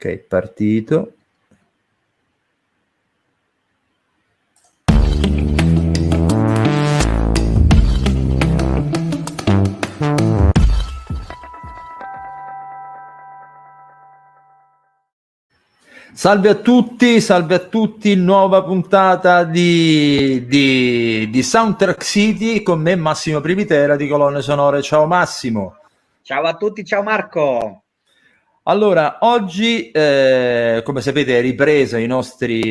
Ok, partito. Salve a tutti, nuova puntata di Soundtrack City con me Massimo Privitera di Colonne Sonore. Ciao Massimo. Ciao a tutti, ciao Marco. Allora, oggi, come sapete,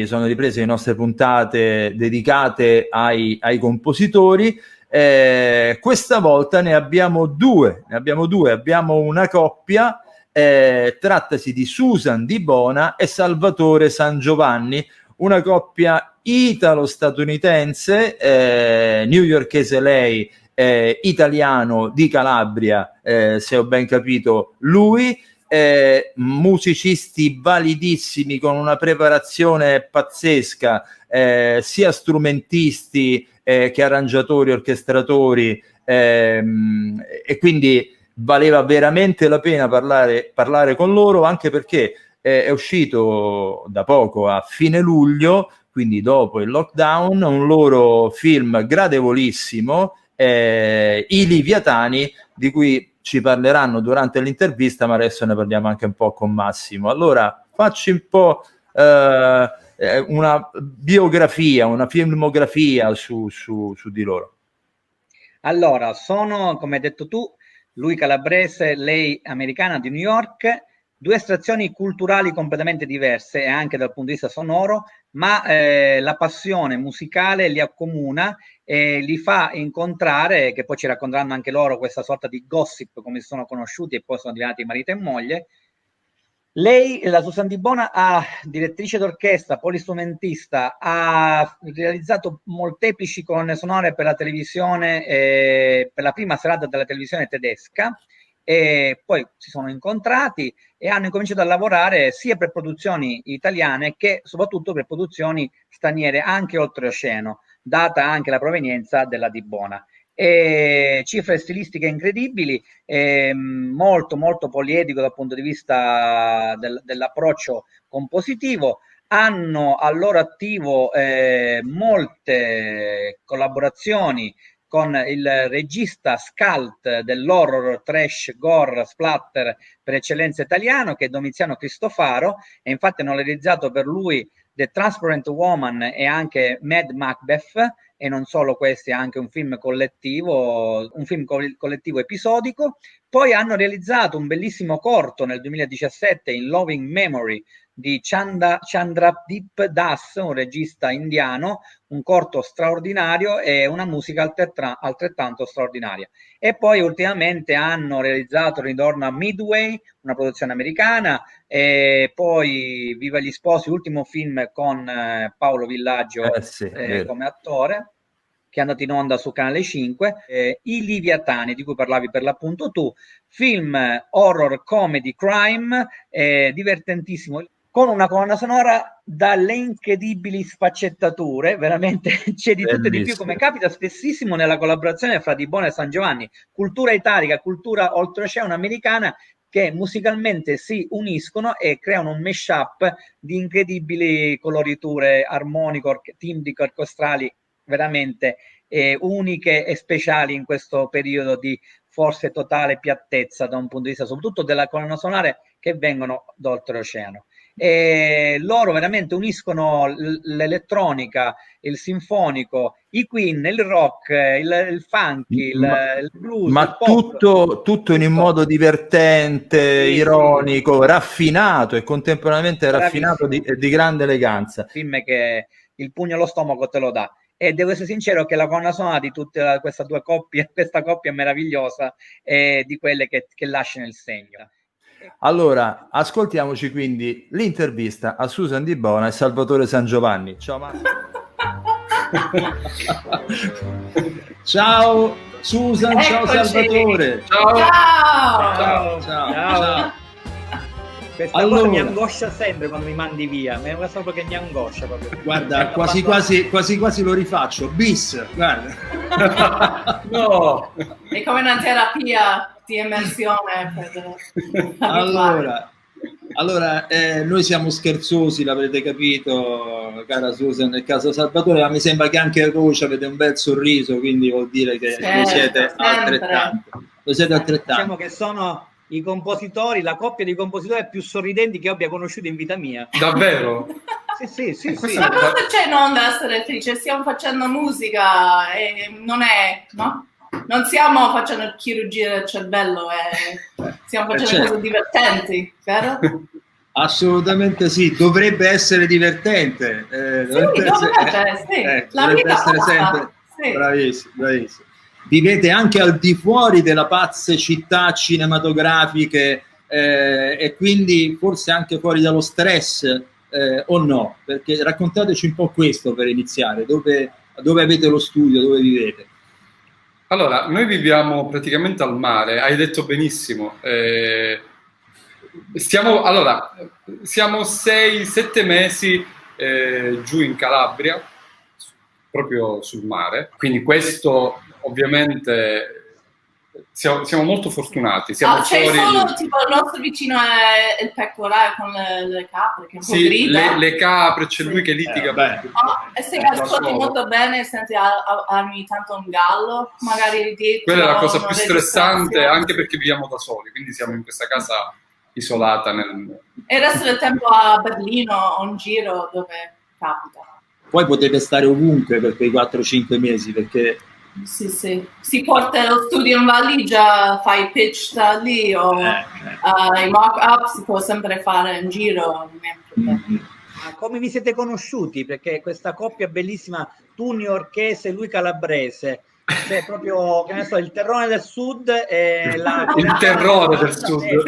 sono riprese le nostre puntate dedicate ai compositori. Questa volta ne abbiamo due. Abbiamo una coppia. Trattasi di Susan Di Bona e Salvatore San Giovanni, una coppia italo-statunitense, newyorkese lei, italiano di Calabria, se ho ben capito lui, musicisti validissimi con una preparazione pazzesca, sia strumentisti che arrangiatori, orchestratori, e quindi valeva veramente la pena parlare con loro, anche perché è uscito da poco, a fine luglio, quindi dopo il lockdown, un loro film gradevolissimo, I Liviatani, di cui ci parleranno durante l'intervista, ma adesso ne parliamo anche un po' con Massimo. Allora, facci un po' una biografia, una filmografia su di loro. Allora, sono, come hai detto tu, lui calabrese, lei americana di New York, due estrazioni culturali completamente diverse e anche dal punto di vista sonoro, ma la passione musicale li accomuna e li fa incontrare, che poi ci racconteranno anche loro questa sorta di gossip, come si sono conosciuti e poi sono diventati marito e moglie. Lei, la Susan Di Bona, direttrice d'orchestra, polistrumentista, ha realizzato molteplici colonne sonore per la televisione, per la prima serata della televisione tedesca, e poi si sono incontrati e hanno incominciato a lavorare sia per produzioni italiane che soprattutto per produzioni straniere, anche oltreoceano, data anche la provenienza della Di Bona. Cifre stilistiche incredibili, molto molto poliedrico dal punto di vista dell'approccio compositivo. Hanno al loro attivo molte collaborazioni con il regista Scalt dell'horror, trash, gore, splatter per eccellenza italiano, che è Domiziano Cristofaro, e infatti hanno realizzato per lui The Transparent Woman e anche Mad Macbeth, e non solo questi, anche un film collettivo episodico. Poi hanno realizzato un bellissimo corto nel 2017 in Loving Memory di Chandradeep Das, un regista indiano, un corto straordinario e una musica altrettanto straordinaria. E poi ultimamente hanno realizzato Ritorno a Midway, una produzione americana, e poi Viva gli sposi, ultimo film con Paolo Villaggio come attore, che è andato in onda su Canale 5, I Liviatani, di cui parlavi per l'appunto tu, film horror, comedy, crime, divertentissimo, con una colonna sonora dalle incredibili sfaccettature, veramente c'è di tutto e di più, come capita spessissimo nella collaborazione fra Di Bona e San Giovanni, cultura italica, cultura oltreoceano americana, che musicalmente si uniscono e creano un mashup di incredibili coloriture armonico, timbriche, orchestrali, veramente uniche e speciali in questo periodo di forse totale piattezza da un punto di vista soprattutto della colonna sonora, che vengono d'oltreoceano. E loro veramente uniscono l'elettronica, il sinfonico, i Queen, il rock, il funky, il blues, ma il pop, tutto in un modo divertente, sì, ironico, raffinato e contemporaneamente raffinato di grande eleganza. Film che il pugno allo stomaco te lo dà. E devo essere sincero che la colonna sonora di tutta questa coppia meravigliosa è di quelle che lasciano il segno. Allora, ascoltiamoci quindi l'intervista a Susan Di Bona e Salvatore San Giovanni. Ciao Marco. Ciao Susan, eccoci. Ciao Salvatore. Ciao. Questa cosa mi angoscia sempre quando mi mandi via, è una cosa proprio che mi angoscia proprio. Guarda, quasi lo rifaccio, bis, guarda. No! È come una terapia di immersione. Allora, noi siamo scherzosi, l'avrete capito, cara Susan, nel caso Salvatore, ma mi sembra che anche voi avete un bel sorriso, quindi vuol dire che lo siete altrettanto. Lo siete altrettanto. Diciamo che sono i compositori, la coppia di compositori più sorridenti che abbia conosciuto in vita mia. Davvero? Sì. Ma cosa c'è non da essere felice? Stiamo facendo musica e non è, no? Non stiamo facendo chirurgia del cervello, stiamo facendo cose divertenti, vero? Assolutamente sì, dovrebbe essere divertente. La vita essere sempre. Sì. Bravissimo. Vivete anche al di fuori della pazze città cinematografiche e quindi forse anche fuori dallo stress o no? Perché raccontateci un po' questo per iniziare, dove avete lo studio, dove vivete? Allora, noi viviamo praticamente al mare, hai detto benissimo. Siamo 6-7 mesi giù in Calabria, proprio sul mare, quindi questo ovviamente siamo molto fortunati. Siamo c'è solo tipo il nostro vicino è il pecoraro con le capre che un po' grida. le capre, c'è lui che litiga. E se ascolti molto bene senti ogni tanto un gallo magari dietro. Quella è la cosa più stressante, anche perché viviamo da soli, quindi siamo in questa casa isolata e il resto del tempo a Berlino o in giro dove capita. Poi potete stare ovunque per quei 4-5 mesi, perché sì, si porta lo studio in valigia, fai i pitch da lì o i mock-up si può sempre fare in giro. Come vi siete conosciuti? Perché questa coppia bellissima, tu newyorkese e lui calabrese, cioè proprio, che ne so, il terrone del sud e il terrore del sud.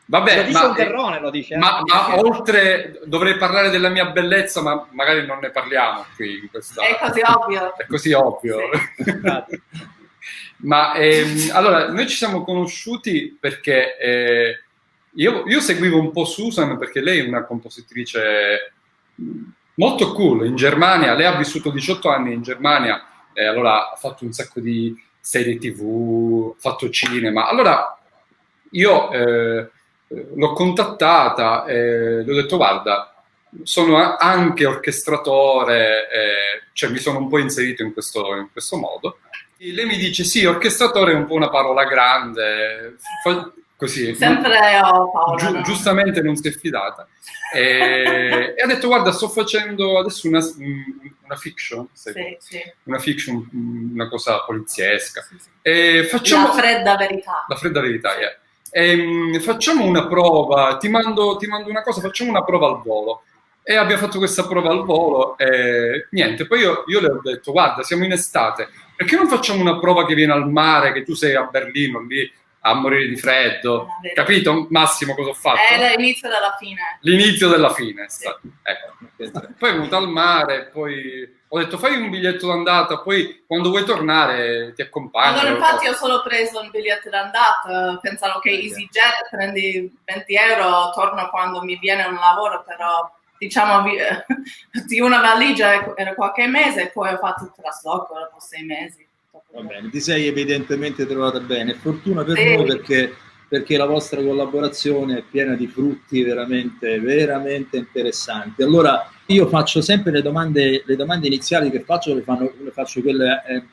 Vabbè, un terrone, lo dice. Ma oltre, dovrei parlare della mia bellezza, ma magari non ne parliamo qui. In questa... È così ovvio. È così ovvio. Sì. Ma allora, noi ci siamo conosciuti perché io seguivo un po' Susan, perché lei è una compositrice molto cool in Germania. Lei ha vissuto 18 anni in Germania, allora ha fatto un sacco di serie TV, ha fatto cinema. Allora io l'ho contattata e le ho detto: guarda, sono anche orchestratore, cioè mi sono un po' inserito in questo modo. E lei mi dice: sì, orchestratore è un po' una parola grande, così. Sempre ho paura. Giustamente non si è fidata. E ha detto: guarda, sto facendo adesso una fiction, una fiction, una cosa poliziesca. E facciamo la fredda verità. La fredda verità, yeah. Facciamo una prova, ti mando una cosa, facciamo una prova al volo. E abbiamo fatto questa prova al volo e niente, poi io le ho detto: guarda, siamo in estate, perché non facciamo una prova che viene al mare, che tu sei a Berlino lì a morire di freddo, capito Massimo cosa ho fatto? È l'inizio della fine. L'inizio della fine, sì. Ecco. Poi è venuto al mare, poi ho detto: fai un biglietto d'andata, poi quando vuoi tornare ti accompagno. Allora infatti ho solo preso un biglietto d'andata, pensavo che EasyJet prendi 20 euro, torno quando mi viene un lavoro, però diciamo di una valigia era qualche mese e poi ho fatto il trasloco dopo 6 mesi. Va bene, ti sei evidentemente trovata bene, fortuna per noi perché la vostra collaborazione è piena di frutti veramente interessanti. Allora io faccio sempre le domande iniziali che faccio, le faccio quelle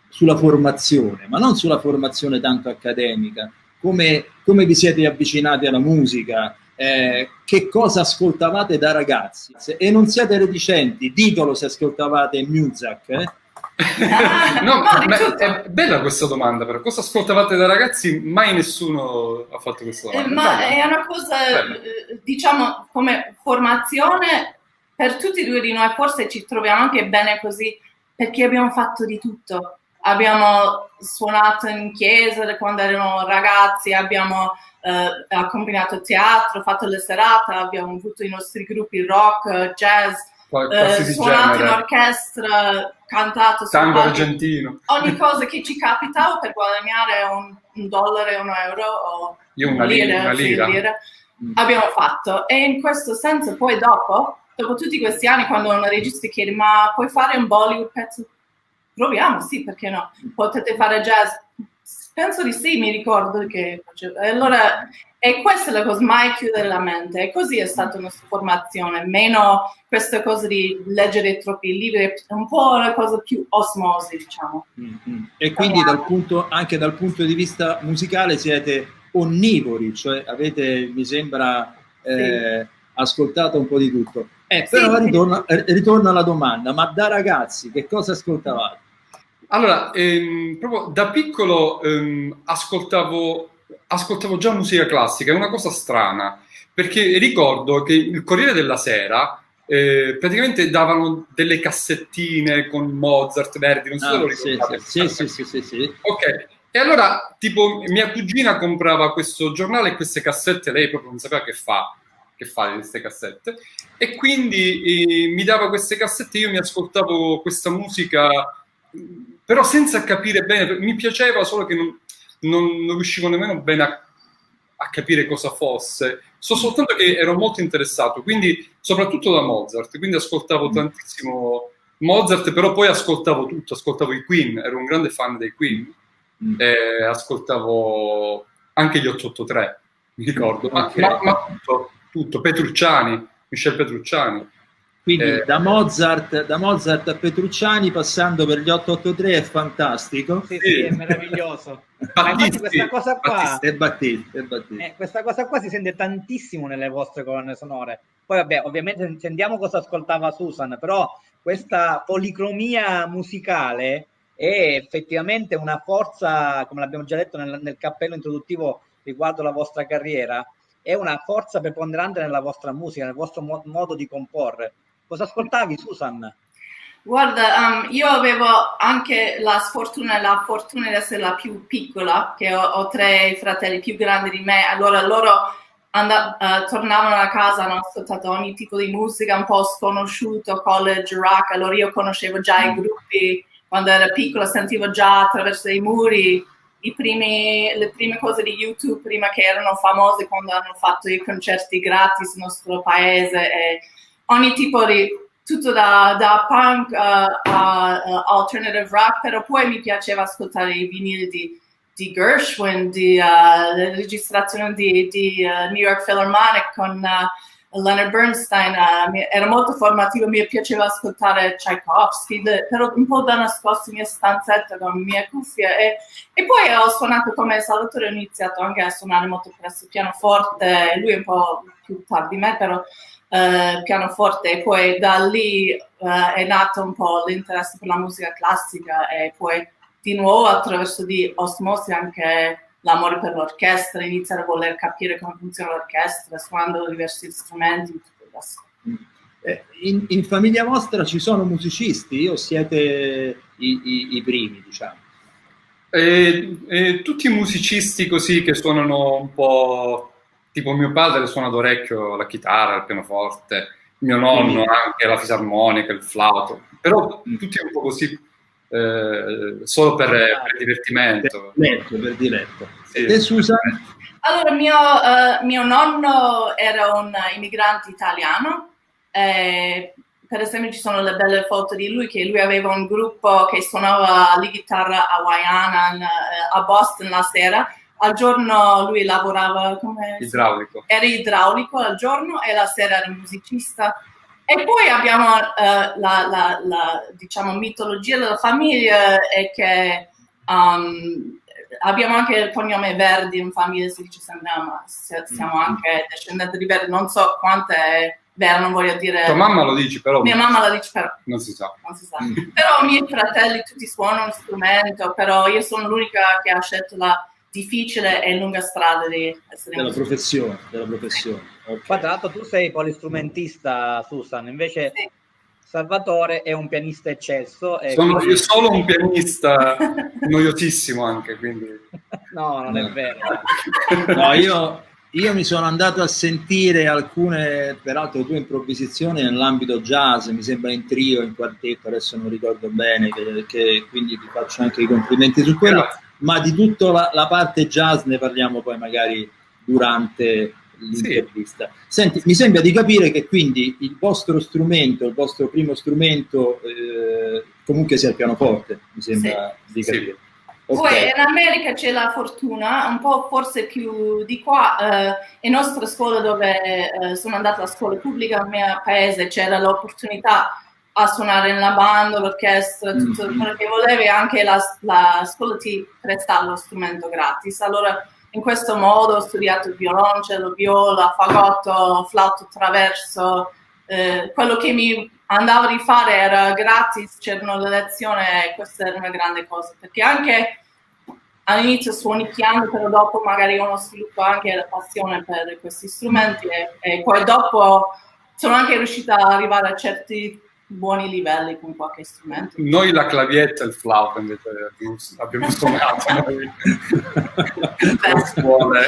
sulla formazione, ma non sulla formazione tanto accademica, come vi siete avvicinati alla musica, che cosa ascoltavate da ragazzi, e non siete reticenti, ditelo se ascoltavate Muzak, No, è bella questa domanda, però cosa ascoltavate da ragazzi? Mai nessuno ha fatto questa domanda. Ma è una cosa, diciamo, come formazione per tutti e due di noi, forse ci troviamo anche bene così, perché abbiamo fatto di tutto. Abbiamo suonato in chiesa quando eravamo ragazzi, abbiamo accompagnato a teatro, fatto le serate, abbiamo avuto i nostri gruppi rock, jazz, suonato in orchestra, cantato tango argentino, ogni cosa che ci capitava per guadagnare $1, €1 o una lira. Abbiamo fatto. E in questo senso poi dopo tutti questi anni, quando un regista chiede: ma puoi fare un Bollywood pezzo? Proviamo, sì, perché no? Potete fare jazz? Penso di sì, mi ricordo che facevo. Allora, e questa è la cosa, mai chiudere la mente. E così è stata la nostra formazione, meno questa cosa di leggere troppi libri, un po' una cosa più osmosi, diciamo. E quindi anche dal punto di vista musicale siete onnivori, cioè avete, mi sembra, ascoltato un po' di tutto. Però ritorno alla domanda, ma da ragazzi che cosa ascoltavate? Allora, proprio da piccolo ascoltavo già musica classica, è una cosa strana, perché ricordo che il Corriere della Sera praticamente davano delle cassettine con Mozart, Verdi, non so se lo ricordate. Sì. Ok, e allora tipo mia cugina comprava questo giornale e queste cassette, lei proprio non sapeva che fa di queste cassette, e quindi mi dava queste cassette, io mi ascoltavo questa musica, però senza capire bene, mi piaceva, solo che non riuscivo nemmeno bene a capire cosa fosse. So soltanto che ero molto interessato, quindi soprattutto da Mozart, quindi ascoltavo tantissimo Mozart, però poi ascoltavo tutto, ascoltavo i Queen, ero un grande fan dei Queen, ascoltavo anche gli 883, mi ricordo, ma tutto, Petrucciani, Michel Petrucciani. Quindi da Mozart a Petrucciani, passando per gli 883, è fantastico. Sì, è meraviglioso. Ma infatti questa cosa qua questa cosa qua si sente tantissimo nelle vostre colonne sonore. Poi vabbè, ovviamente intendiamo cosa ascoltava Susan, però questa policromia musicale è effettivamente una forza, come l'abbiamo già detto nel cappello introduttivo riguardo la vostra carriera, è una forza preponderante nella vostra musica, nel vostro modo di comporre. Cosa ascoltavi, Susan? Guarda, io avevo anche la sfortuna e la fortuna di essere la più piccola, che ho 3 fratelli più grandi di me, allora loro tornavano a casa, hanno ascoltato ogni tipo di musica un po' sconosciuto, college rock, allora io conoscevo già i gruppi, quando ero piccola sentivo già attraverso i muri le prime cose di YouTube, prima che erano famose, quando hanno fatto i concerti gratis nel nostro paese, e ogni tipo di, tutto da punk a alternative rock, però poi mi piaceva ascoltare i vinili di Gershwin, le registrazioni di New York Philharmonic con Leonard Bernstein, era molto formativo, mi piaceva ascoltare Tchaikovsky, però un po' da nascosto in mia stanzetta con le mie cuffie, e poi ho suonato come Salvatore, ho iniziato anche a suonare molto presto pianoforte, lui un po' più tardi di me, però pianoforte, e poi da lì è nato un po' l'interesse per la musica classica, e poi di nuovo attraverso di osmosi anche l'amore per l'orchestra, iniziare a voler capire come funziona l'orchestra, suonando diversi strumenti, tutto il resto. In famiglia vostra ci sono musicisti o siete i primi, diciamo? Tutti musicisti così che suonano un po', tipo mio padre suona d'orecchio la chitarra, il pianoforte, mio nonno anche la fisarmonica, il flauto, però tutti un po' così, solo per divertimento. Per diletto. Sì. E Susan? Allora, mio nonno era un immigrante italiano, per esempio ci sono le belle foto di lui, che lui aveva un gruppo che suonava la chitarra hawaiana a Boston la sera. Al giorno lui lavorava come idraulico. Era idraulico al giorno, e la sera era musicista. E poi abbiamo la diciamo mitologia della famiglia, è che abbiamo anche il cognome Verdi in famiglia, si dice sempre, ma siamo anche discendenti di Verdi, non so quanto è vero, non voglio dire. Tua mamma lo dice, però. Mia mamma la dice, però. Non si sa. Però i miei fratelli tutti suonano uno strumento, però io sono l'unica che ha scelto la difficile e lunga strada di essere della professione. Okay. Tra l'altro tu sei polistrumentista, Susan, invece sì. Salvatore è un pianista eccelso. Sono io solo un pianista noiosissimo anche, quindi. No, non è vero. No, io mi sono andato a sentire alcune, peraltro, tue improvvisazioni nell'ambito jazz, mi sembra in trio, in quartetto, adesso non ricordo bene, che quindi ti faccio anche i complimenti su quello. Grazie. Ma di tutta la parte jazz ne parliamo poi magari durante l'intervista. Sì. Senti, mi sembra di capire che quindi il vostro primo strumento comunque sia il pianoforte, mi sembra di capire. Poi in America c'è la fortuna, un po' forse più di qua, in nostra scuola dove sono andata a scuola pubblica nel mio paese c'era l'opportunità a suonare nella banda, l'orchestra, tutto quello che volevi, anche la scuola ti presta lo strumento gratis. Allora in questo modo ho studiato violoncello, viola, fagotto, flauto traverso, quello che mi andava di fare era gratis, c'erano le lezioni e questa era una grande cosa, perché anche all'inizio suonicchiando, però dopo magari uno sviluppa anche la passione per questi strumenti e poi dopo sono anche riuscita ad arrivare a certi buoni livelli con qualche strumento. Noi la clavietta e il flauto invece abbiamo suonato noi a scuola.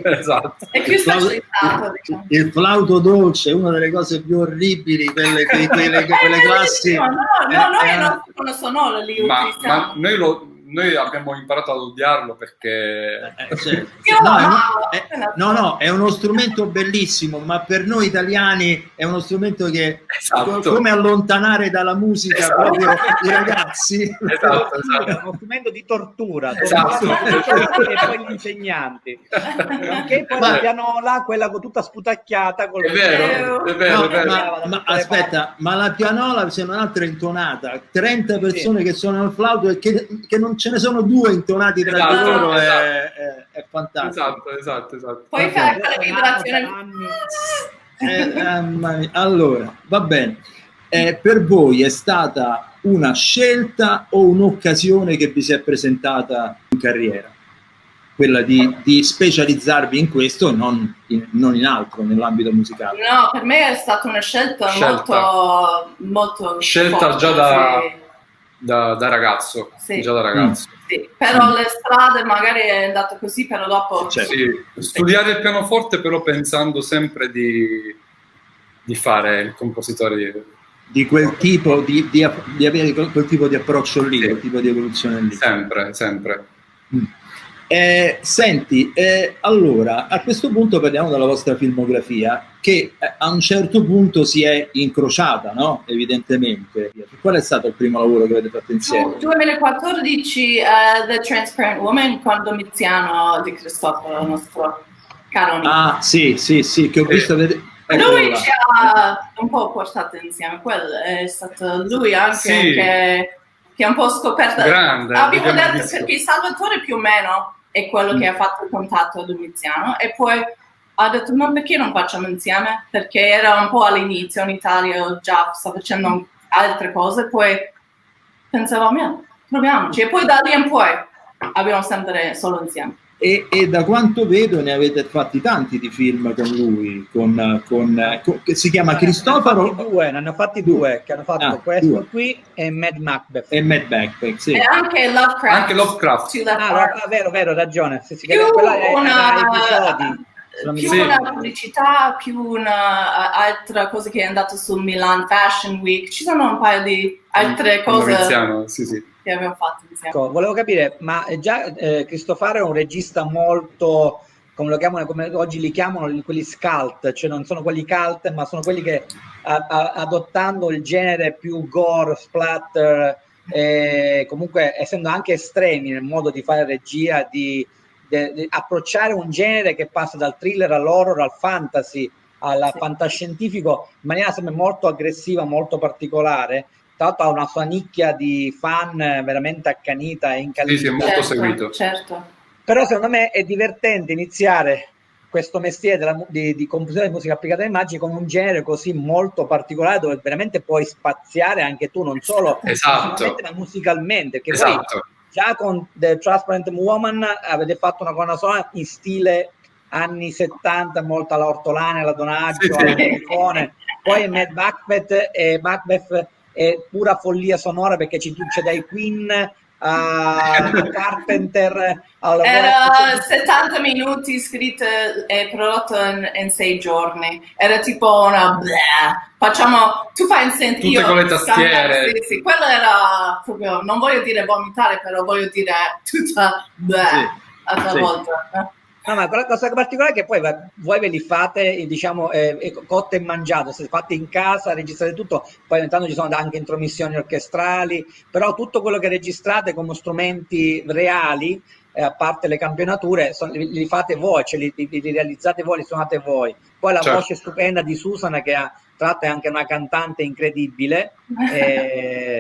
Esatto. È più specializzato, diciamo. Il flauto dolce è una delle cose più orribili, quelle classi. No, noi non sono sonoro li utilizziamo. Ma noi abbiamo imparato ad odiarlo perché è uno strumento bellissimo, ma per noi italiani è uno strumento che come allontanare dalla musica proprio i ragazzi. Esatto. È uno strumento di tortura, e poi gli insegnanti, che poi la pianola, quella tutta sputacchiata è vero. Ma aspetta, ma la pianola c'è un'altra intonata, 30 persone che suonano il flauto e che non ce ne sono 2 intonati tra di loro, è fantastico. Esatto. Poi fare la vibrazione. Allora, va bene. Per voi è stata una scelta o un'occasione che vi si è presentata in carriera? Quella di specializzarvi in questo e non in altro nell'ambito musicale? No, per me è stata una scelta. Molto scelta forte, già da ragazzo. Sì. Già da ragazzo. Sì. Però le strade magari è andato così, però dopo... Sì. Studiare il pianoforte però pensando sempre di fare il compositore di quel tipo di avere quel tipo di approccio lì, quel tipo di evoluzione lì. Sempre. Senti, allora a questo punto parliamo della vostra filmografia, che a un certo punto si è incrociata, no? Evidentemente. Qual è stato il primo lavoro che avete fatto insieme? 2014 The Transparent Woman con Domiziano di Cristoforo, nostro caro amico. Ah, sì, che ho visto. Lui ci ha un po' portato insieme, quello è stato lui anche che ha un po' scoperto. Grande. Abbiamo detto perché Salvatore più o meno è quello che ha fatto il contatto a Domiziano e poi ha detto ma perché non facciamo insieme? Perché era un po' all'inizio in Italia, già sta facendo altre cose, poi pensavamo proviamoci e poi da lì in poi abbiamo sempre solo insieme. E da quanto vedo ne avete fatti tanti di film con lui, che si chiama Cristoforo. Ne hanno fatti due, che hanno fatto questo qui e Mad Macbeth. Sì. E anche Lovecraft. Vero, ragione. Più una pubblicità, più altra cosa che è andata sul Milan Fashion Week. Ci sono un paio di altre cose che abbiamo fatto insieme. Volevo capire, ma già Cristofaro è un regista molto, come lo chiamano, come oggi li chiamano, quelli scult, cioè non sono quelli cult, ma sono quelli che adottando il genere più gore, splatter, comunque essendo anche estremi nel modo di fare regia, di approcciare un genere che passa dal thriller all'horror, al fantasy, al fantascientifico in maniera sempre molto aggressiva, molto particolare. Tra l'altro ha una sua nicchia di fan veramente accanita e incallita. Sì, è molto seguito. Certo. Però secondo me è divertente iniziare questo mestiere di composizione di musica applicata alle immagini con un genere così molto particolare dove veramente puoi spaziare anche tu, non solo ma musicalmente, che poi già con The Transparent Woman avete fatto una colonna sonora in stile anni 70, molto alla Ortolani, alla Donaggio, alla Morricone. Poi Mad Macbeth è pura follia sonora perché c'è dai Queen a Carpenter. Era 70 minuti scritto e prodotto in 6 giorni. Era tipo una tu fai in sentire tutte con le tastiere. Sì. Quello era proprio, non voglio dire vomitare, però voglio dire tutta a volta. No, ma quella cosa particolare è che poi voi ve li fate, diciamo, cotto e mangiato, se fate in casa, registrate tutto, poi ogni tanto ci sono anche intromissioni orchestrali, però tutto quello che registrate come strumenti reali, a parte le campionature, li fate voi, cioè li realizzate voi, li suonate voi. Poi la voce stupenda di Susana, che tra l'altro è anche una cantante incredibile,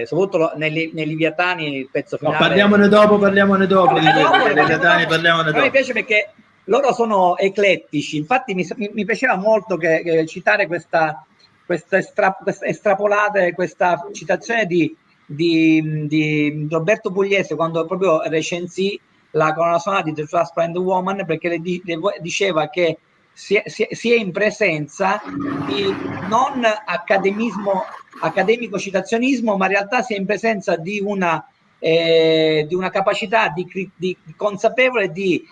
soprattutto nei Liviatani, il pezzo finale. No, parliamone dopo. Liviatani, parliamone dopo. Mi piace perché loro sono eclettici, infatti mi piaceva molto che citare questa estrapolata, questa citazione di Roberto Pugliese quando proprio recensì la colonna sonora di The Transparent Woman, perché le diceva che si è in presenza di non accademico citazionismo, ma in realtà si è in presenza di una capacità di consapevole di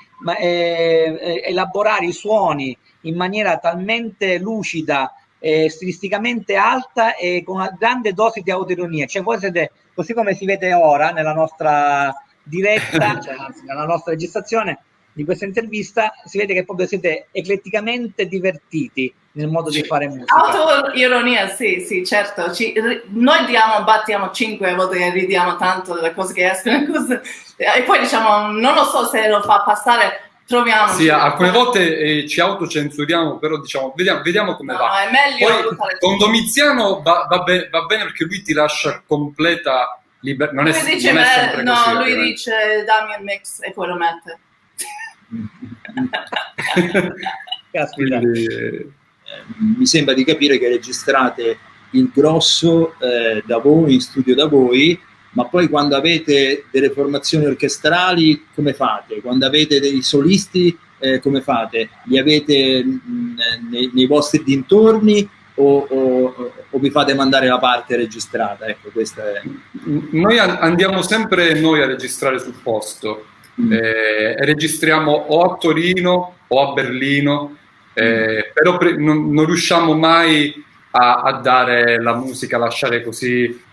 elaborare i suoni in maniera talmente lucida, stilisticamente alta e con una grande dose di autoironia. Cioè voi siete, così come si vede ora nella nostra diretta, cioè, anzi, nella nostra registrazione di questa intervista, si vede che proprio siete ecletticamente divertiti nel modo di fare musica. Autoironia, sì, certo. Noi battiamo 5 volte che ridiamo tanto delle cose che escono e poi diciamo, non lo so se lo fa passare, troviamo. Sì, alcune volte ci autocensuriamo, però diciamo, vediamo come va. È meglio poi con Domiziano va bene perché lui ti lascia completa libertà. Non è sempre così. Lui dice dammi il mix e poi lo mette. Quindi, mi sembra di capire che registrate il grosso da voi, in studio da voi, ma poi quando avete delle formazioni orchestrali come fate? Quando avete dei solisti come fate? Li avete nei vostri dintorni o vi fate mandare la parte registrata? Ecco, questa è... Noi andiamo sempre a registrare sul posto. Registriamo o a Torino o a Berlino, però non riusciamo mai a dare la musica, a lasciare così.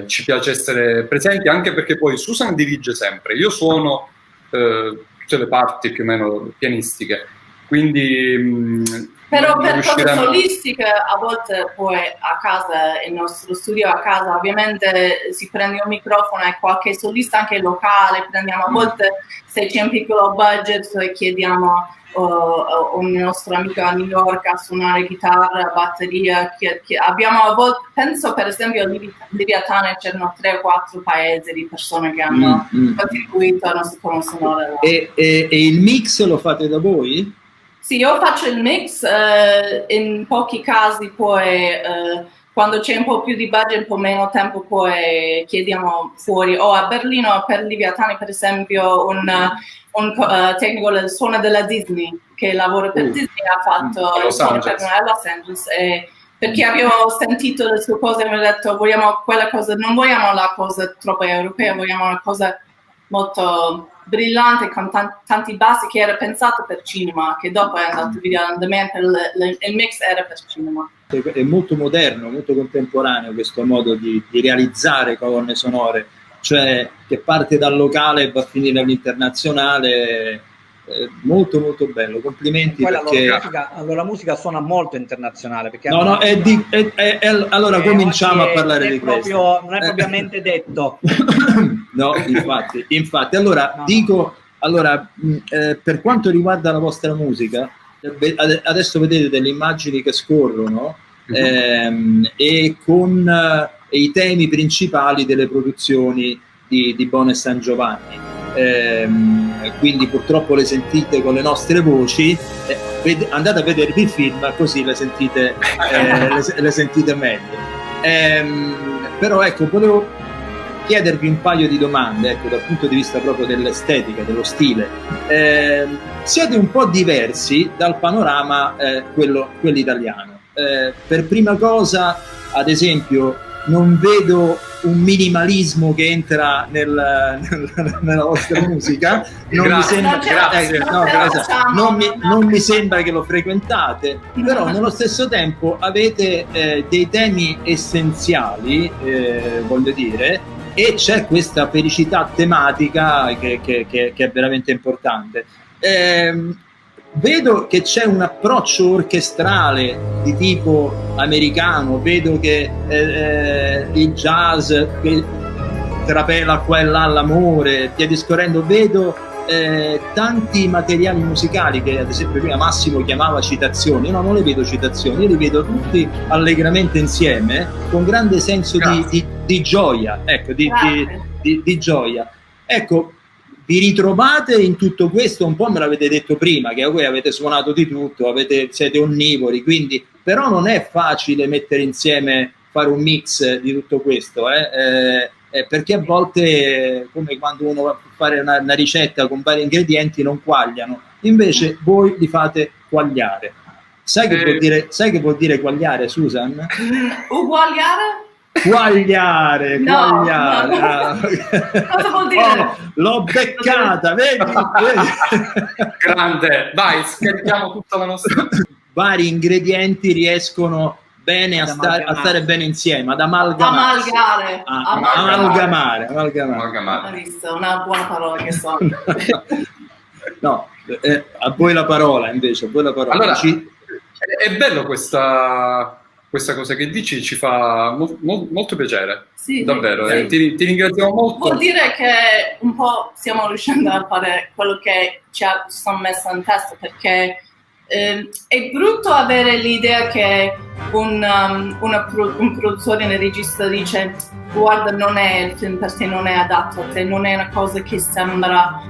Ci piace essere presenti, anche perché poi Susan dirige sempre, io suono tutte le parti più o meno pianistiche, quindi però per cose solistiche a volte poi a casa, il nostro studio a casa, ovviamente si prende un microfono e qualche solista anche locale, prendiamo a volte se c'è un piccolo budget chiediamo un nostro amico a New York a suonare chitarra, batteria, abbiamo a volte, penso per esempio a Liviatane c'erano 3 o 4 paesi di persone che hanno contribuito alla nostra sonora. E il mix lo fate da voi? Sì, io faccio il mix, in pochi casi poi quando c'è un po' più di budget, un po' meno tempo, poi chiediamo fuori, o a Berlino per Liviatani per esempio un tecnico del suono della Disney che lavora per Disney, ha fatto il suono per noi a Los Angeles, perché abbiamo sentito le sue cose e abbiamo detto vogliamo quella cosa, non vogliamo la cosa troppo europea, vogliamo una cosa molto brillante con tanti bassi, che era pensato per cinema, che dopo è andato via andamento, il mix era per cinema. È molto moderno, molto contemporaneo questo modo di realizzare colonne sonore, cioè che parte dal locale e va a finire all'internazionale. Molto molto bello, complimenti. Poi perché la musica suona molto internazionale, perché allora cominciamo a parlare di questo. Non è propriamente detto. No, infatti allora dico, per quanto riguarda la vostra musica, adesso vedete delle immagini che scorrono e con i temi principali delle produzioni di Bone San Giovanni. Quindi purtroppo le sentite con le nostre voci, andate a vedervi il film così le sentite meglio. Però ecco, volevo chiedervi un paio di domande, ecco, dal punto di vista proprio dell'estetica, dello stile. Siete un po' diversi dal panorama quello italiano. Per prima cosa, ad esempio, non vedo un minimalismo che entra nella vostra musica, non mi sembra che lo frequentate, però nello stesso tempo avete dei temi essenziali, voglio dire, e c'è questa felicità tematica che è veramente importante. vedo che c'è un approccio orchestrale di tipo americano, vedo che il jazz che trapela qua e là l'amore, via discorrendo, vedo tanti materiali musicali che ad esempio prima Massimo chiamava citazioni. No, non le vedo citazioni, io li vedo tutti allegramente insieme, con grande senso di gioia, ecco, di gioia. Ecco, vi ritrovate in tutto questo, un po' me l'avete detto prima, che voi avete suonato di tutto, siete onnivori, quindi, però non è facile mettere insieme, fare un mix di tutto questo, perché a volte, come quando uno va a fare una ricetta con vari ingredienti, non quagliano, invece voi li fate quagliare. Sai che vuol dire quagliare, Susan? Uguagliare? Quagliare. No. Cosa vuol dire? L'ho beccata, vedi? Grande, dai, scarichiamo tutta la nostra... Vari ingredienti riescono bene a stare bene insieme, ad amalgamare. Amalgamare. Ho visto, una buona parola che so. No, a voi la parola invece, a voi la parola. Allora, è bello questa cosa che dici, ci fa molto piacere. Sì, davvero, sì. Ti ringraziamo molto. Vuol dire che un po' stiamo riuscendo a fare quello che ci siamo messo in testa, perché è brutto avere l'idea che un produttore, un regista dice: guarda, non è il film per te, non è adatto a te, non è una cosa che sembra,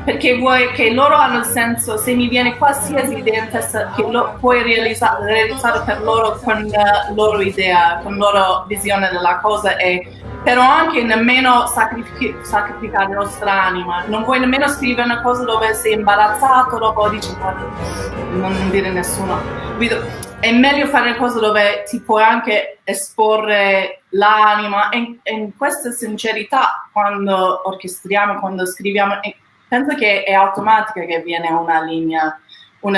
perché vuoi che loro hanno il senso, se mi viene qualsiasi idea in testa, che lo puoi realizzare per loro con la loro idea, con la loro visione della cosa, però anche nemmeno sacrificare la nostra anima. Non vuoi nemmeno scrivere una cosa dove sei imbarazzato, dopo dici non dire a nessuno. È meglio fare una cosa dove ti puoi anche esporre l'anima, e in questa sincerità, quando orchestriamo, quando scriviamo, penso che è automatica che viene una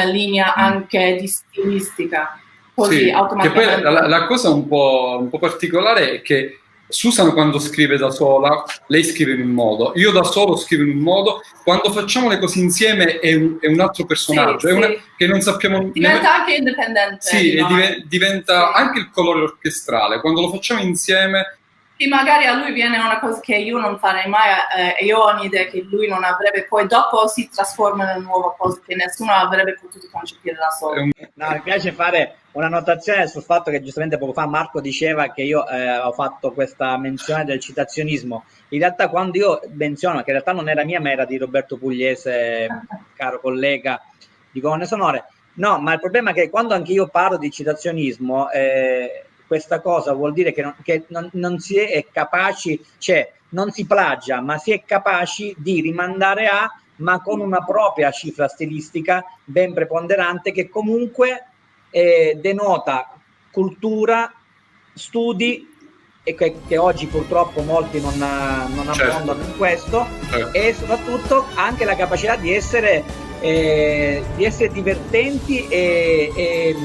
linea anche di stilistica, così sì, automaticamente. Che poi la cosa un po' particolare è che Susan, quando scrive da sola, lei scrive in un modo, io da solo scrivo in un modo, quando facciamo le cose insieme è un altro personaggio, sì. Che non sappiamo... Diventa anche indipendente. Sì, e diventa anche il colore orchestrale, quando lo facciamo insieme... Sì, magari a lui viene una cosa che io non farei mai, e io ho un'idea che lui non avrebbe, poi dopo si trasforma in una nuova cosa che nessuno avrebbe potuto concepire da solo. No, mi piace fare una notazione sul fatto che giustamente poco fa Marco diceva che io ho fatto questa menzione del citazionismo. In realtà quando io menziono, che in realtà non era mia ma era di Roberto Pugliese, caro collega di Colonne Sonore, no, ma il problema è che quando anche io parlo di citazionismo, questa cosa vuol dire che non si è capaci, cioè non si plagia, ma si è capaci di rimandare ma con una propria cifra stilistica ben preponderante, che comunque denota cultura, studi, e che oggi purtroppo molti non abbondano in questo, e soprattutto anche la capacità di essere divertenti e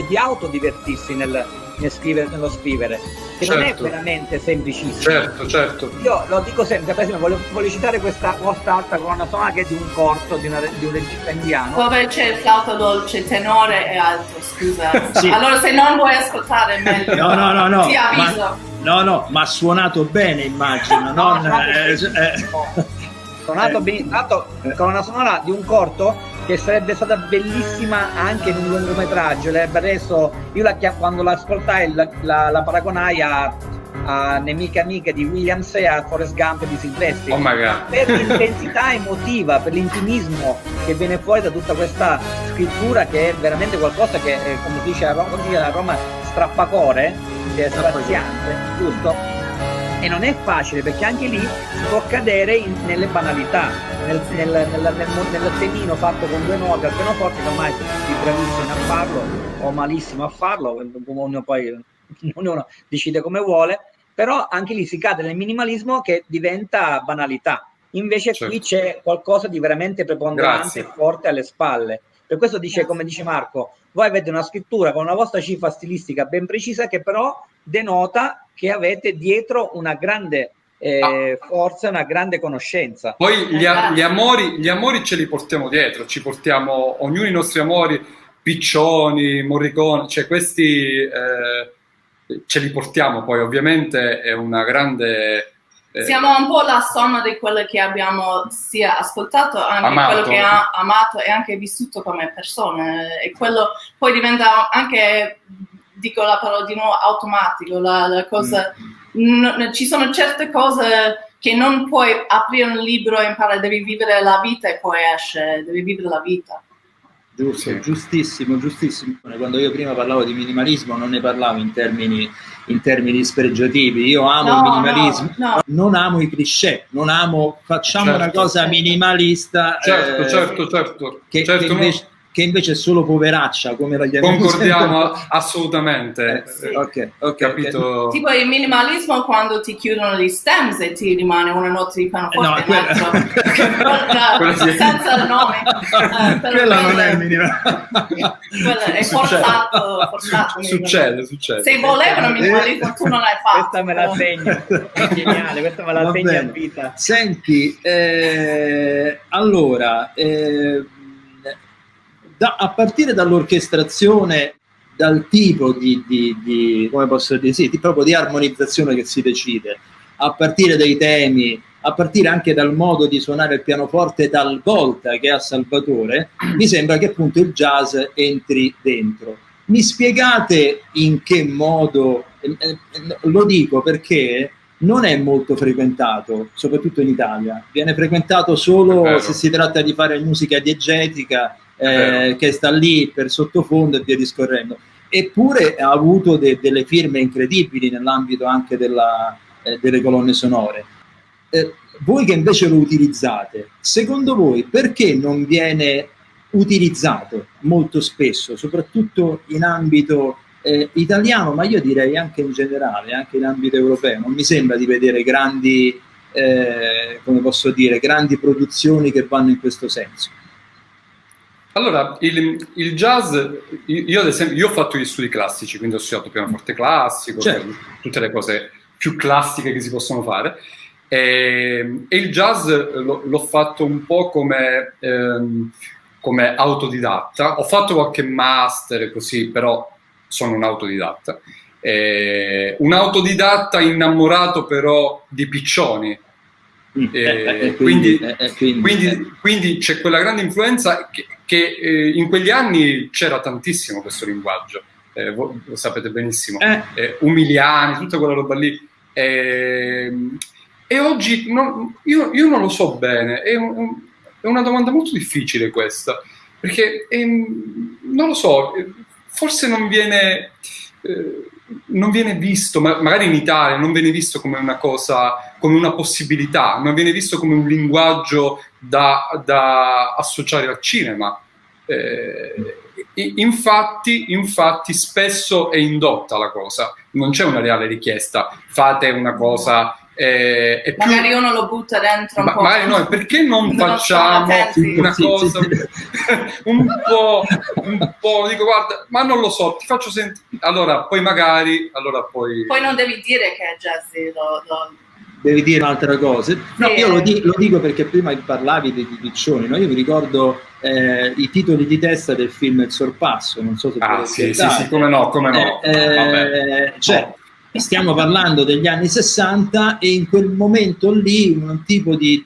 di autodivertirsi nello scrivere, che non è veramente semplicissimo. Certo. Io lo dico sempre, per esempio, voglio citare questa alta colonna sonora che è di un corto di un regista indiano, dove c'è il flauto dolce, tenore e alto, scusa. Sì. Allora se non vuoi ascoltare è meglio. No. Ti avviso. Ma suonato bene, immagino. Suonato bene, tanto colonna sonora di un corto che sarebbe stata bellissima anche in un lungometraggio. Quando l'ascoltai la paragonai a Nemiche Amiche di Williams e a Forrest Gump di Silvestri. Oh my God. Per l'intensità emotiva, per l'intimismo che viene fuori da tutta questa scrittura, che è veramente qualcosa che, come si dice a Roma, strappacore, che è straziante, giusto? E non è facile, perché anche lì si può cadere nelle banalità, nel temino fatto con due note al pianoforte, che ormai si bravissimi a farlo o malissimo a farlo, ognuno decide come vuole, però anche lì si cade nel minimalismo che diventa banalità. Invece qui c'è qualcosa di veramente preponderante e forte alle spalle. Per questo come dice Marco, voi avete una scrittura con una vostra cifra stilistica ben precisa, che però denota che avete dietro una grande forse una grande conoscenza. Poi gli amori ce li portiamo dietro, ci portiamo ognuno i nostri amori, Piccioni, Morricone, cioè questi ce li portiamo, poi ovviamente è una grande... Siamo un po' la somma di quello che abbiamo sia ascoltato, anche quello che ha amato e anche vissuto come persone, e quello poi diventa anche, dico la parola di nuovo, automatico, la cosa... ci sono certe cose che non puoi aprire un libro e imparare, devi vivere la vita e poi esce, devi vivere la vita. Giusto, giustissimo. Quando io prima parlavo di minimalismo non ne parlavo in termini spregiativi. Io amo il minimalismo, non amo i cliché, non amo facciamo una cosa minimalista. Certo. Che invece è solo poveraccia, come la chiamiamo. Concordiamo assolutamente. Ok. Capito. Tipo il minimalismo quando ti chiudono gli stems e ti rimane una nota di pianoforte senza il nome. Quella non è minimalismo. È forzato. Succede. Se volevano minimalismo tu non l'hai fatto. Questa me la segno. È geniale, questa me la segno a vita. Senti, allora... a partire dall'orchestrazione, dal tipo di come posso dire, sì, proprio di armonizzazione che si decide, a partire dai temi, a partire anche dal modo di suonare il pianoforte talvolta che ha Salvatore, mi sembra che appunto il jazz entri dentro. Mi spiegate in che modo, lo dico perché non è molto frequentato, soprattutto in Italia, viene frequentato solo se si tratta di fare musica diegetica, che sta lì per sottofondo e via discorrendo. Eppure ha avuto delle firme incredibili nell'ambito anche delle colonne sonore. Voi che invece lo utilizzate, secondo voi perché non viene utilizzato molto spesso, soprattutto in ambito italiano, ma io direi anche in generale, anche in ambito europeo? Non mi sembra di vedere grandi, come posso dire, grandi produzioni che vanno in questo senso. Allora, il jazz, io ad esempio, io ho fatto gli studi classici, quindi ho studiato pianoforte classico, tutte le cose più classiche che si possono fare, e il jazz l'ho fatto un po' come autodidatta. Ho fatto qualche master così, però sono un autodidatta. Un autodidatta innamorato però di Piccioni. Quindi c'è quella grande influenza che in quegli anni c'era tantissimo questo linguaggio, voi lo sapete benissimo, Umiliani, tutta quella roba lì, e oggi io non lo so bene, è una domanda molto difficile questa, perché non lo so, forse non viene visto, magari in Italia non viene visto come una cosa, come una possibilità, non viene visto come un linguaggio da associare al cinema. Infatti spesso è indotta la cosa, non c'è una reale richiesta, fate una cosa. Magari uno lo butta dentro un po'. Magari noi, perché non facciamo una cosa un po', dico guarda, ma non lo so, ti faccio sentire, allora poi non devi dire che è jazz, devi dire un'altra cosa. No, io lo dico perché prima parlavi di Piccioni, no? Io mi ricordo i titoli di testa del film Il Sorpasso, non so se sì, come no. Stiamo parlando degli anni 60 e in quel momento lì un tipo di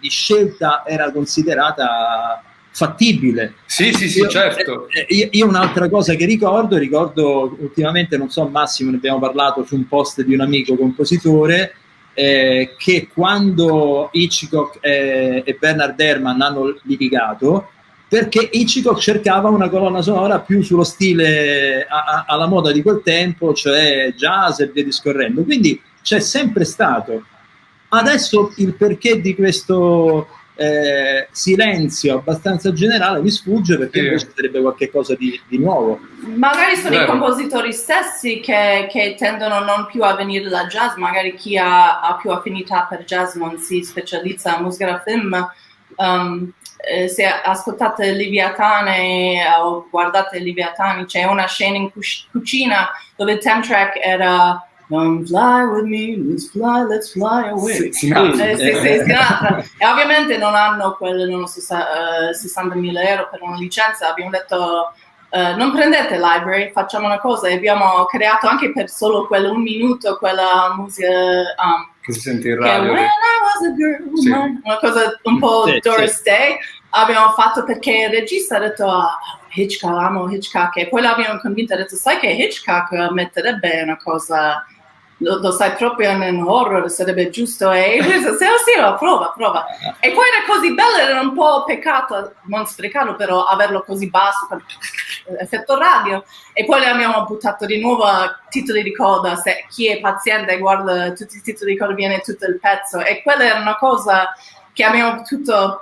scelta era considerata fattibile. Sì, certo. Io un'altra cosa che ricordo ultimamente, non so Massimo, ne abbiamo parlato su un post di un amico compositore, che quando Hitchcock e Bernard Herrmann hanno litigato, perché Hitchcock cercava una colonna sonora più sullo stile alla moda di quel tempo, cioè jazz e via discorrendo. Quindi c'è sempre stato. Adesso il perché di questo silenzio abbastanza generale mi sfugge, perché invece sarebbe qualche cosa di nuovo. Magari sono i compositori stessi che tendono non più a venire da jazz, magari chi ha più affinità per jazz non si specializza in musica da film. Se ascoltate Leviatane o guardate Leviatani, c'è una scena in cucina dove il theme track era Don't fly with me, let's fly away. Sinatra. E ovviamente non hanno quelle 60.000 euro per una licenza. Abbiamo detto non prendete Library, facciamo una cosa, e abbiamo creato anche per solo quel 1 minuto quella musica che si sente in radio, When I was a girl, una cosa un po' Doris Day. Abbiamo fatto perché il regista ha detto Hitchcock, amo Hitchcock, e poi l'abbiamo convinto, ha detto sai che Hitchcock metterebbe una cosa, lo sai proprio in horror, sarebbe giusto, e lui disse sì, prova. E poi era così bello, era un po' peccato non sprecarlo, però averlo così basso, effetto radio. E poi le abbiamo buttato di nuovo titoli di coda, se chi è paziente guarda tutti i titoli di coda, viene tutto il pezzo, e quella era una cosa che abbiamo potuto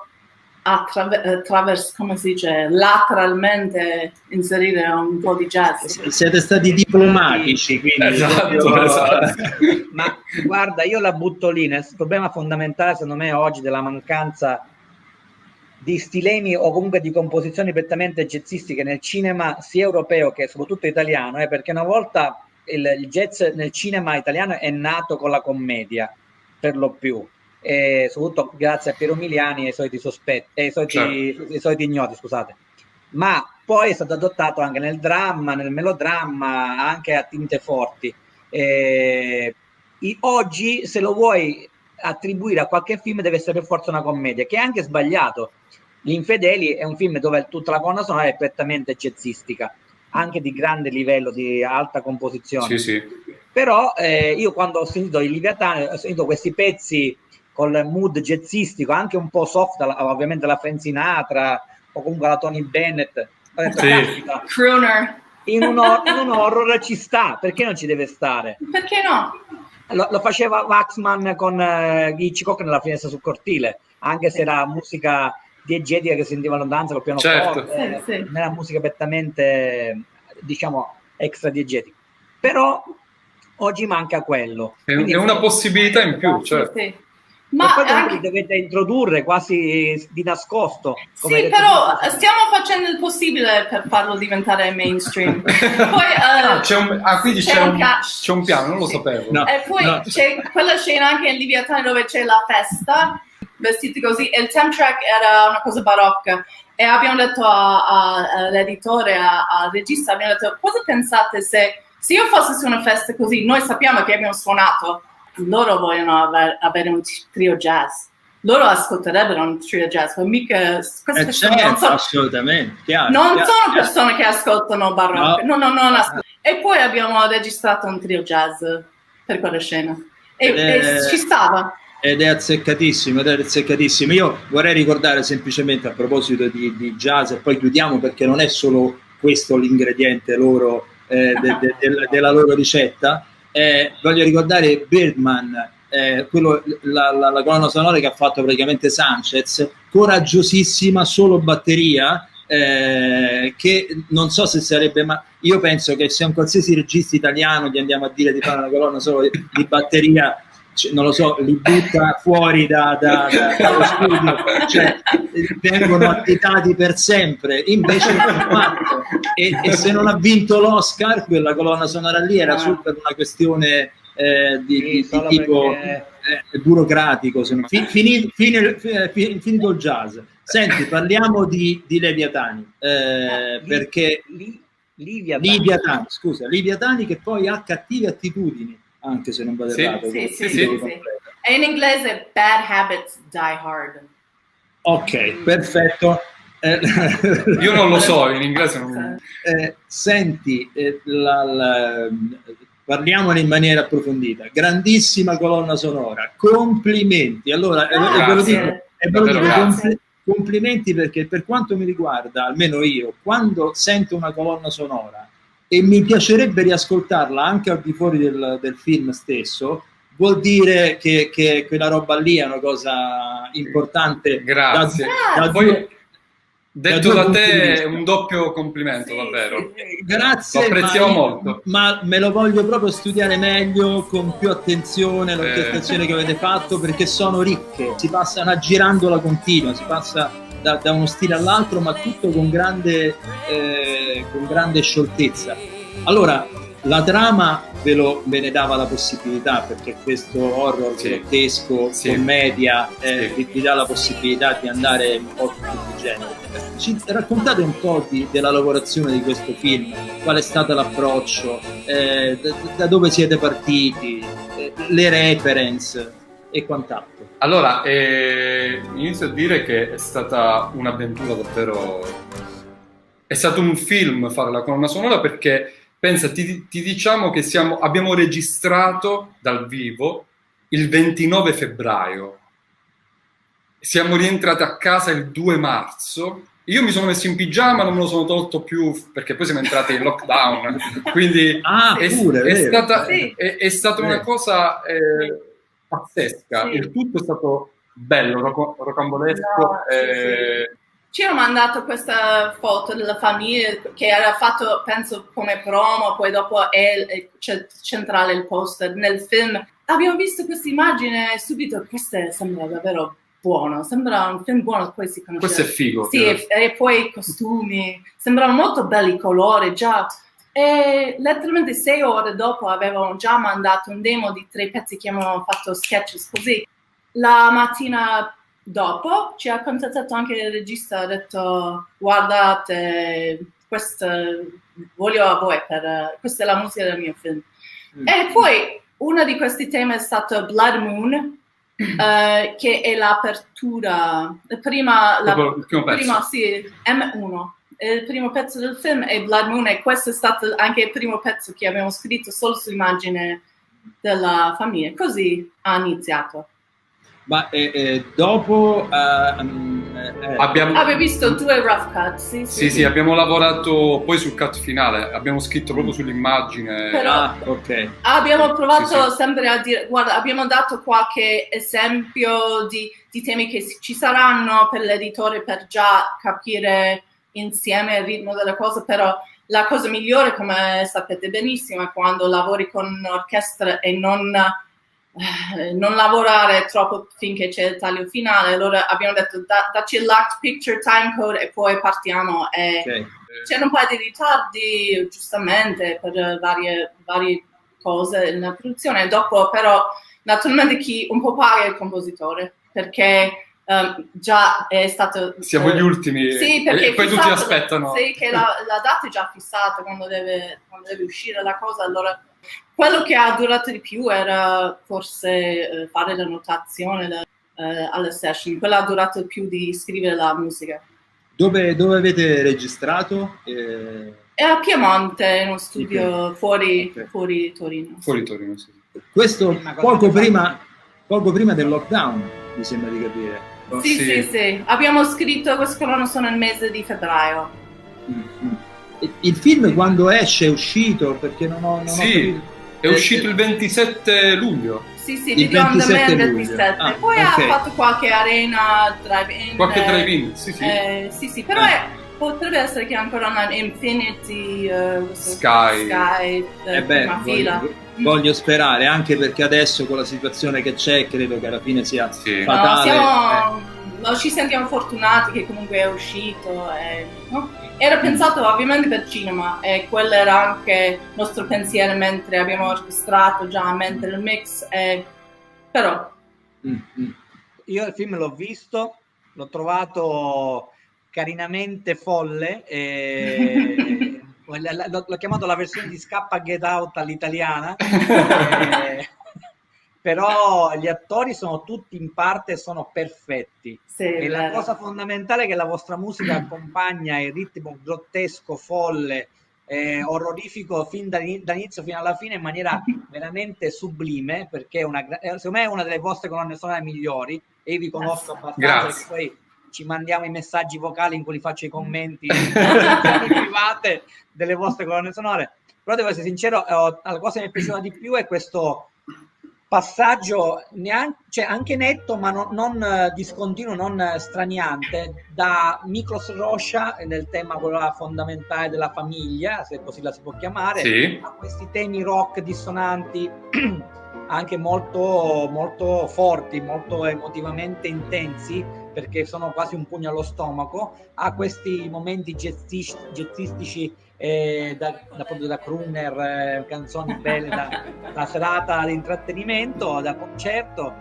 attraverso, come si dice, lateralmente inserire un po' di jazz. Siete stati diplomatici, quindi. Esatto. Ma guarda, io la butto lì, il problema fondamentale secondo me oggi della mancanza di stilemi o comunque di composizioni prettamente jazzistiche nel cinema sia europeo che soprattutto italiano, perché una volta il jazz nel cinema italiano è nato con la commedia, per lo più. Soprattutto grazie a Piero Miliani e ai soliti sospetti, ai soliti ignoti, scusate. Ma poi è stato adottato anche nel dramma, nel melodramma, anche a tinte forti. Oggi, se lo vuoi attribuire a qualche film, deve essere per forza una commedia, che è anche sbagliato. Gli Infedeli è un film dove tutta la colonna sonora è prettamente jazzistica, anche di grande livello, di alta composizione. Sì. Però io quando ho sentito i Leviatani, ho sentito questi pezzi con il mood jazzistico, anche un po' soft, ovviamente la Frank Sinatra o comunque la Tony Bennett. Crooner. In un horror ci sta, perché non ci deve stare? Perché no? Lo faceva Waxman con Hitchcock nella Finestra sul cortile, anche se era musica diegetica che sentivano danza col pianoforte, non era musica prettamente, diciamo, extra diegetica. Però oggi manca quello. È una possibilità in più, certo. Sì. Ma poi anche dovete introdurre quasi di nascosto. Sì, però stiamo facendo il possibile per farlo diventare mainstream. Poi, quindi c'è un piano, non lo sapevo. No, e poi c'è quella scena anche in Leviatani dove c'è la festa, vestiti così, e il theme track era una cosa barocca. E abbiamo detto all'editore, al regista, abbiamo detto, cosa pensate se io fossi su una festa così, noi sappiamo che abbiamo suonato, loro vogliono avere un trio jazz, loro ascolterebbero un trio jazz, ma mica assolutamente chiaro, sono persone che ascoltano barocco, no. E poi abbiamo registrato un trio jazz per quella scena e ci stava. Ed è azzeccatissimo. Io vorrei ricordare semplicemente, a proposito di jazz, e poi chiudiamo perché non è solo questo l'ingrediente loro della loro ricetta. Voglio ricordare Birdman, la colonna sonora che ha fatto praticamente Sanchez, coraggiosissima, solo batteria, che non so se sarebbe, ma io penso che se un qualsiasi regista italiano gli andiamo a dire di fare una colonna solo di batteria, non lo so, li butta fuori dallo studio, cioè vengono additati per sempre. Invece e se non ha vinto l'Oscar, quella colonna sonora lì era solo per una questione di tipo burocratico. Finito il jazz. Senti, parliamo di Leviatani, perché Leviatani che poi ha cattive attitudini, anche se non vado errato. Sì. E in inglese Bad Habits Die Hard. Ok, perfetto. Io non lo so, in inglese non... Senti, parliamone in maniera approfondita. Grandissima colonna sonora, complimenti. Allora, complimenti, perché per quanto mi riguarda, almeno io, quando sento una colonna sonora e mi piacerebbe riascoltarla anche al di fuori del film stesso, vuol dire che quella roba lì è una cosa importante. Grazie. Poi, detto da te, è un doppio complimento, davvero. Grazie. Lo apprezziamo molto. Ma me lo voglio proprio studiare meglio, con più attenzione, l'orchestrazione che avete fatto, perché sono ricche. Si passa una girandola continua, si passa da uno stile all'altro, ma tutto con grande scioltezza. Allora, La trama ve ne dava la possibilità, perché questo horror grottesco, commedia, vi dà la possibilità di andare un po' su tutti i generi. Raccontate un po' della lavorazione di questo film, qual è stato l'approccio, da dove siete partiti, le reference e quant'altro. Allora, inizio a dire che è stata un'avventura davvero... È stato un film fare la colonna sonora, perché pensa, ti diciamo che abbiamo registrato dal vivo il 29 febbraio. Siamo rientrati a casa il 2 marzo. Io mi sono messo in pigiama, non me lo sono tolto più, perché poi siamo entrati in lockdown. Quindi è stata una cosa pazzesca. Sì. Il tutto è stato bello, rocambolesco. Ci hanno mandato questa foto della famiglia che era fatto, penso, come promo, poi dopo è centrale il poster nel film. Abbiamo visto questa immagine subito, questo sembra davvero buono, sembra un film buono, poi si conosce. Questo è figo. Sì, e poi i costumi, sembravano molto belli i colori, già. E letteralmente 6 ore dopo avevamo già mandato un demo di 3 pezzi che avevamo fatto sketches così. La mattina dopo ci ha contattato anche il regista, ha detto guardate, questo voglio a voi, questa è la musica del mio film. E poi uno di questi temi è stato Blood Moon, che è l'apertura, il primo pezzo. Sì, M1. Il primo pezzo del film è Blood Moon, e questo è stato anche il primo pezzo che abbiamo scritto solo sull'immagine della famiglia. Così ha iniziato. Ma dopo abbiamo visto 2 rough cut, sì, abbiamo lavorato poi sul cut finale, abbiamo scritto proprio sull'immagine. Però abbiamo provato sempre a dire, guarda, abbiamo dato qualche esempio di temi che ci saranno per l'editore, per già capire insieme il ritmo della cosa, però la cosa migliore, come sapete benissimo, è quando lavori con un'orchestra e non lavorare troppo finché c'è il taglio finale. Allora abbiamo detto dacci l'act picture time code e poi partiamo. C'era un paio di ritardi giustamente per varie cose nella produzione, e dopo però naturalmente chi un po' paga è il compositore, perché già è stato siamo gli ultimi, sì, perché poi tutti aspettano che la data è già fissata quando deve uscire la cosa. Allora quello che ha durato di più era forse fare la notazione alle session. Quello ha durato più di scrivere la musica. Dove avete registrato? È a Piemonte, in uno studio fuori Torino. Fuori Torino, sì. Questo poco prima del lockdown, mi sembra di capire. Sì. Abbiamo scritto questo colonna sonora nel mese di febbraio. Il film quando è uscito? Perché non ho capito. È uscito il 27 luglio. Sì, Video on Demand il 27. Poi ha fatto qualche arena, drive-in. Qualche drive-in, sì. Però potrebbe essere che ancora online Infinity, Sky. Prima fila. Voglio sperare, anche perché adesso con la situazione che c'è credo che alla fine sia fatale. Ci sentiamo fortunati che comunque è uscito. Era pensato ovviamente per cinema, e quello era anche il nostro pensiero mentre abbiamo orchestrato già, mentre il mix. Però io il film l'ho visto, l'ho trovato carinamente folle. L'ho chiamato la versione di Scappa Get Out all'italiana. Però gli attori sono tutti in parte sono perfetti. E la cosa fondamentale è che la vostra musica accompagna il ritmo grottesco, folle, orrorifico fin dall'inizio fino alla fine in maniera veramente sublime, perché secondo me è una delle vostre colonne sonore migliori, e io vi conosco abbastanza, perché poi ci mandiamo i messaggi vocali in cui faccio i commenti private delle vostre colonne sonore. Però devo essere sincero, la cosa che mi è piaciuta di più è questo passaggio anche netto, ma non discontinuo, non straniante, da Miklos Rocha nel tema quello fondamentale della famiglia, se così la si può chiamare, a questi temi rock dissonanti anche molto, molto forti, molto emotivamente intensi, perché sono quasi un pugno allo stomaco, ha questi momenti jazzistici proprio da crooner, canzoni belle da serata di intrattenimento, da concerto,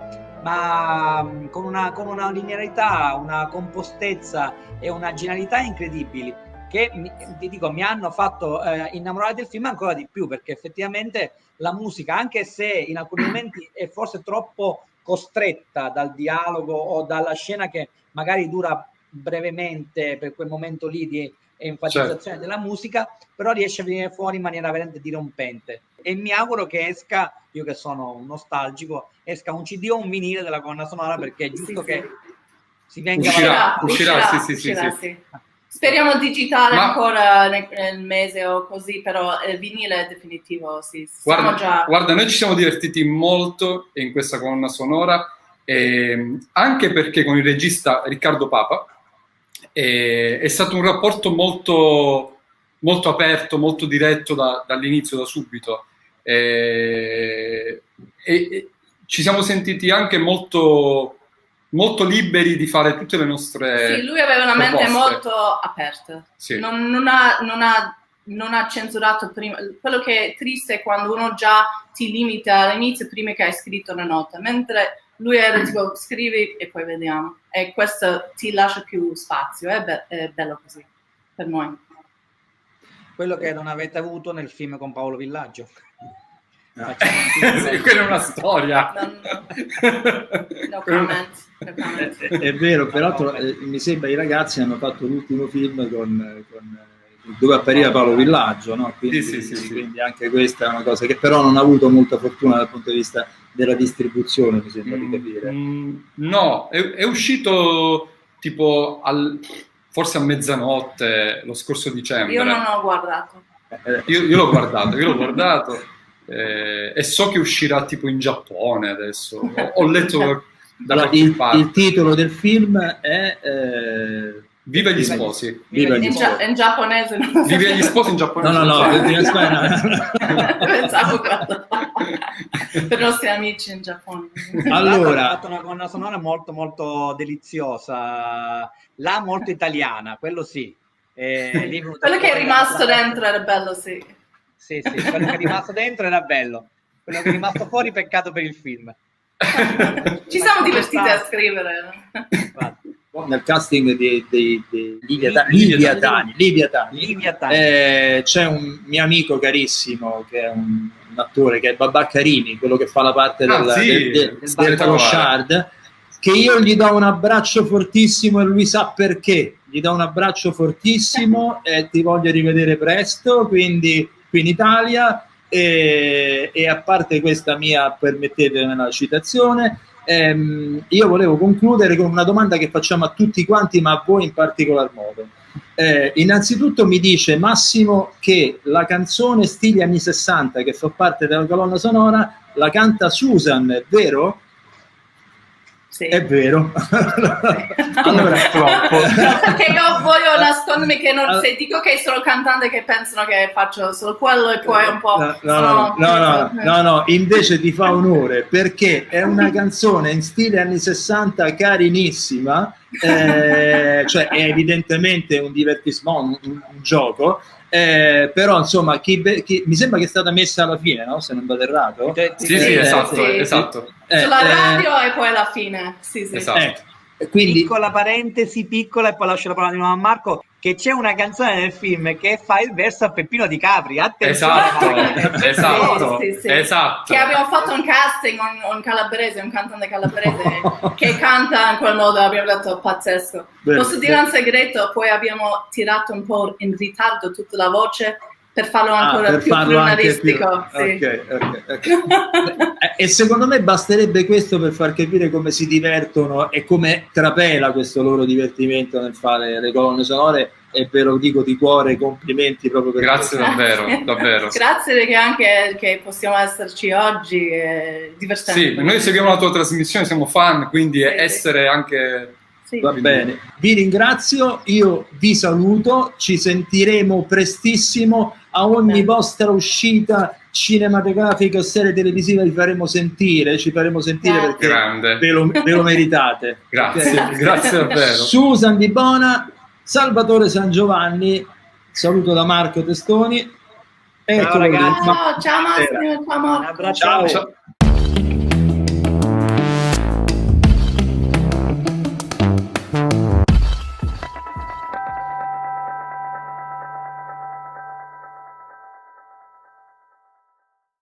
ma con una linearità, una compostezza e una genialità incredibili, che ti dico, mi hanno fatto innamorare del film ancora di più, perché effettivamente la musica, anche se in alcuni momenti è forse troppo costretta dal dialogo o dalla scena che magari dura brevemente per quel momento lì di enfatizzazione della musica, però riesce a venire fuori in maniera veramente dirompente. E mi auguro che esca, io che sono un nostalgico, esca un CD o un vinile della colonna sonora, perché è giusto che si venga uscirà, sì. Speriamo digitale ancora nel mese o così, però vinile è definitivo, sì. Guarda, noi ci siamo divertiti molto in questa colonna sonora, anche perché con il regista Riccardo Papa è stato un rapporto molto, molto aperto, molto diretto dall'inizio, da subito. E ci siamo sentiti anche molto liberi di fare tutte le nostre lui aveva una mente proposte molto aperta. Sì. Non ha censurato prima. Quello che è triste è quando uno già ti limita all'inizio prima che hai scritto una nota, mentre lui era tipo scrivi e poi vediamo, e questo ti lascia più spazio. È bello così per noi. Quello che non avete avuto nel film con Paolo Villaggio. Quella è una storia. No comment. È vero, peraltro mi sembra i ragazzi hanno fatto l'ultimo film con dove appariva Paolo Villaggio, no? Quindi anche questa è una cosa che però non ha avuto molta fortuna dal punto di vista della distribuzione, mi sembra di capire. No, è uscito tipo forse a mezzanotte lo scorso dicembre. Io non ho guardato. Io l'ho guardato. E so che uscirà tipo in Giappone adesso. Ho letto il titolo del film è Viva gli sposi. In giapponese. Viva gli sposi in giapponese. No. Pensavo per i nostri amici in Giappone. Allora, ha fatto una colonna sonora molto molto deliziosa, là molto italiana, quello sì. Quello che è rimasto dentro era bello, sì. Sì, quello che è rimasto dentro era bello. Quello che è rimasto fuori, peccato per il film. Ci siamo divertiti a scrivere. Nel casting di Liviatani c'è un mio amico carissimo che è un attore, che è Babà Carini, quello che fa la parte del Clochard, che io gli do un abbraccio fortissimo e lui sa perché. Gli do un abbraccio fortissimo e ti voglio rivedere presto, quindi qui in Italia. E a parte questa mia, permettetemi una citazione, io volevo concludere con una domanda che facciamo a tutti quanti, ma a voi in particolar modo. Innanzitutto mi dice Massimo che la canzone stile anni 60 che fa parte della colonna sonora la canta Susan, è vero? Sì. È vero. Allora è troppo. Perché io voglio nascondermi che non, se dico che sono cantante che pensano che faccio solo quello e poi un po'... No, invece ti fa onore perché è una canzone in stile anni 60 carinissima, cioè è evidentemente un divertissement, un gioco. Però insomma mi sembra che è stata messa alla fine, no? Se non vado errato. Sì, esatto. Sulla radio e poi alla fine. Sì. Esatto. Quindi piccola parentesi, piccola, e poi lascio la parola di nuovo a Marco, che c'è una canzone nel film che fa il verso a Peppino Di Capri. Attenzione. Esatto. Che abbiamo fatto un casting, un calabrese, un cantante calabrese che canta in quel modo, abbiamo detto pazzesco. Posso dire un segreto? Poi abbiamo tirato un po' in ritardo tutta la voce per farlo ancora più pluralistico. Sì. Okay. E secondo me basterebbe questo per far capire come si divertono e come trapela questo loro divertimento nel fare le colonne sonore, e ve lo dico di cuore, complimenti proprio per grazie davvero. Grazie perché anche che possiamo esserci oggi, è divertente. Sì, noi seguiamo la tua trasmissione, siamo fan, quindi essere anche... Sì. Va bene, vi ringrazio, io vi saluto, ci sentiremo prestissimo a ogni vostra uscita cinematografiche o serie televisive vi faremo sentire, ci faremo sentire perché ve lo meritate. Grazie, grazie davvero. Susan Di Bona, Salvatore San Giovanni, saluto da Marco Testoni. Ciao ragazzi. Ciao Massimo, ciao Marco. Ciao.